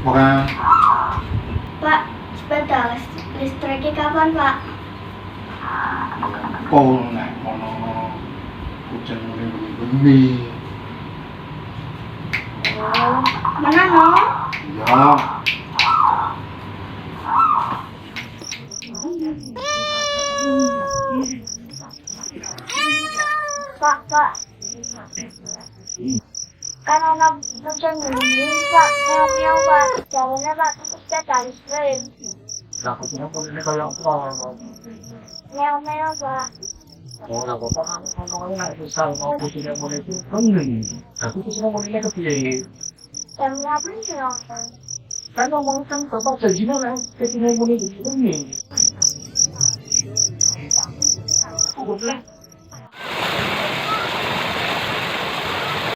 Orang Pak, sepeda listriknya kapan, Pak? oh nek ono hujan mulai bengi-bengi. Oh, mana no? Ya, Pak. Kan anak hujan begini, Pak. Meow, Pak. Jalannya, Pak, sepeda listrik. takutnya pun ini kayak apa? Meow, Pak. Oh, nggak apa-apa, kamu nggak bisa mau hujan mulai itu bengi. Aku tuh semua mulainya kepiye? Jam 8 sih, Om. Kan ngomong kan bapak janjinya lah, ketika mulai itu bengi. Oke.